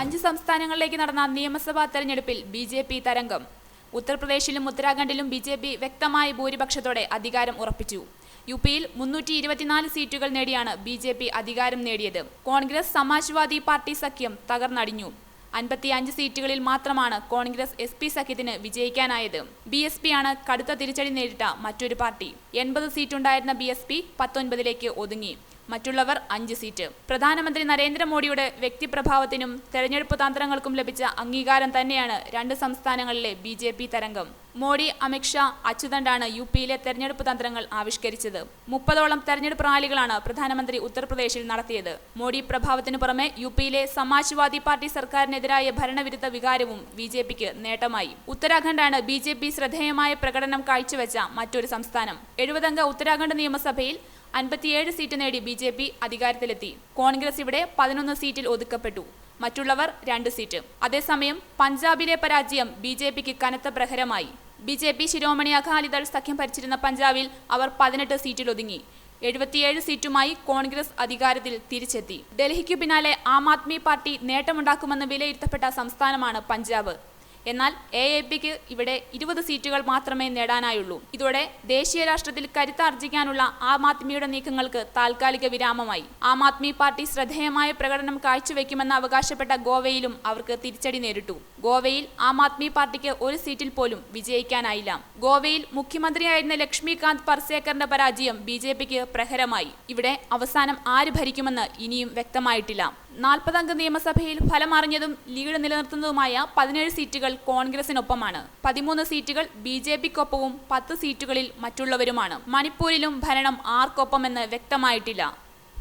5 സംസ്ഥാനങ്ങളിലേക്ക് നടന്ന നിയമസഭാ തെരഞ്ഞെടുപ്പിൽ ബിജെപി തരംഗം. ഉത്തർപ്രദേശിലും ഉത്തരാഖണ്ഡിലും ബിജെപി വ്യക്തമായ ഭൂരിപക്ഷത്തോടെ അധികാരം ഉറപ്പിച്ചു. യുപിയിൽ 324 സീറ്റുകൾ നേടിയാണ് ബിജെപി അധികാരം നേടിയത്. കോൺഗ്രസ് സമാജ്വാദി പാർട്ടി സഖ്യം തകർന്നടിഞ്ഞു. 55 സീറ്റുകളിൽ മാത്രമാണ് കോൺഗ്രസ് SP സഖ്യത്തിന് വിജയിക്കാനായത്. BSP ആണ് കടുത്ത തിരിച്ചടി നേരിട്ട മറ്റൊരു പാർട്ടി. 80 സീറ്റുണ്ടായിരുന്ന BSP 19ലേക്ക് ഒതുങ്ങി. മറ്റുള്ളവർ 5 സീറ്റ്. പ്രധാനമന്ത്രി നരേന്ദ്രമോദിയുടെ വ്യക്തിപ്രഭാവത്തിനും തെരഞ്ഞെടുപ്പ് തന്ത്രങ്ങൾക്കും ലഭിച്ച അംഗീകാരം തന്നെയാണ് 2 സംസ്ഥാനങ്ങളിലെ ബിജെപി തരംഗം. മോഡി, അമിത്ഷാ, അച്യുതണ്ടാണ് യുപിയിലെ തെരഞ്ഞെടുപ്പ് തന്ത്രങ്ങൾ ആവിഷ്കരിച്ചത്. 30ഓളം തെരഞ്ഞെടുപ്പ് റാലികളാണ് പ്രധാനമന്ത്രി ഉത്തർപ്രദേശിൽ നടത്തിയത്. മോഡി പ്രഭാവത്തിനു പുറമെ യുപിയിലെ സമാജ്വാദി പാർട്ടി സർക്കാരിനെതിരായ ഭരണവിരുദ്ധ വികാരവും ബിജെപിക്ക് നേട്ടമായി. ഉത്തരാഖണ്ഡാണ് ബിജെപി ശ്രദ്ധേയമായ പ്രകടനം കാഴ്ചവെച്ച മറ്റൊരു സംസ്ഥാനം. 70 അംഗ ഉത്തരാഖണ്ഡ് നിയമസഭയിൽ 57 സീറ്റ് നേടി ബിജെപി അധികാരത്തിലെത്തി. കോൺഗ്രസ് ഇവിടെ 11 സീറ്റിൽ ഒതുക്കപ്പെട്ടു. മറ്റുള്ളവർ 2 സീറ്റ്. അതേസമയം പഞ്ചാബിലെ പരാജയം ബിജെപിക്ക് കനത്ത പ്രഹരമായി. ബിജെപി ശിരോമണി അകാലിദൾ സഖ്യം ഭരിച്ചിരുന്ന പഞ്ചാബിൽ അവർ 18 സീറ്റിൽ ഒതുങ്ങി. 77 സീറ്റുമായി കോൺഗ്രസ് അധികാരത്തിൽ തിരിച്ചെത്തി. ഡൽഹിക്കു പിന്നാലെ ആം ആദ്മി പാർട്ടി നേട്ടമുണ്ടാക്കുമെന്ന് വിലയിരുത്തപ്പെട്ട സംസ്ഥാനമാണ് പഞ്ചാബ്. എന്നാൽ AAPക്ക് ഇവിടെ 20 സീറ്റുകൾ മാത്രമേ നേടാനായുള്ളൂ. ഇതോടെ ദേശീയ രാഷ്ട്രത്തിൽ കരുത്താർജിക്കാനുള്ള ആം ആദ്മിയുടെ നീക്കങ്ങൾക്ക് താൽക്കാലിക വിരാമമായി. ആം ആദ്മി പാർട്ടി ശ്രദ്ധേയമായ പ്രകടനം കാഴ്ചവെക്കുമെന്ന് അവകാശപ്പെട്ട ഗോവയിലും അവർക്ക് തിരിച്ചടി നേരിട്ടു. ഗോവയിൽ ആം ആദ്മി പാർട്ടിക്ക് 1 സീറ്റിൽ പോലും വിജയിക്കാനായില്ല. ഗോവയിൽ മുഖ്യമന്ത്രിയായിരുന്ന ലക്ഷ്മികാന്ത് പർസേക്കറിന്റെ പരാജയം ബിജെപിക്ക് പ്രഹരമായി. ഇവിടെ അവസാനം ആര് ഭരിക്കുമെന്ന് ഇനിയും വ്യക്തമായിട്ടില്ല. 40 അംഗ നിയമസഭയിൽ ഫലമറിഞ്ഞതും ലീഡ് നിലനിർത്തുന്നതുമായ 17 സീറ്റുകൾ കോൺഗ്രസിനൊപ്പമാണ്. 13 സീറ്റുകൾ ബിജെപിക്കൊപ്പവും 10 സീറ്റുകളിൽ മറ്റുള്ളവരുമാണ്. മണിപ്പൂരിലും ഭരണം ആർക്കൊപ്പമെന്ന് വ്യക്തമായിട്ടില്ല.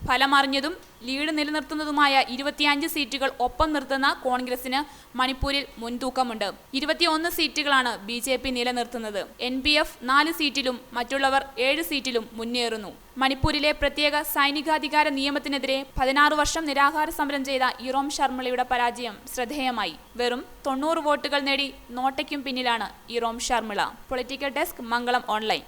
ഫലമറിഞ്ഞതും ലീഡ് നിലനിർത്തുന്നതുമായ 25 സീറ്റുകൾ ഒപ്പം നിർത്തുന്ന കോൺഗ്രസിന് മണിപ്പൂരിൽ മുൻതൂക്കമുണ്ട്. 21 സീറ്റുകളാണ് ബിജെപി നിലനിർത്തുന്നത്. NPF 4 സീറ്റിലും മറ്റുള്ളവർ 7 സീറ്റിലും മുന്നേറുന്നു. മണിപ്പൂരിലെ പ്രത്യേക സൈനികാധികാര നിയമത്തിനെതിരെ 16 വർഷം നിരാഹാര സമരം ചെയ്ത ഇറോം ശർമിളയുടെ പരാജയം ശ്രദ്ധേയമായി. വെറും 90 വോട്ടുകൾ നേടി നോട്ടയ്ക്കും പിന്നിലാണ് ഇറോം ശർമിള. പൊളിറ്റിക്കൽ ഡെസ്ക്, മംഗളം ഓൺലൈൻ.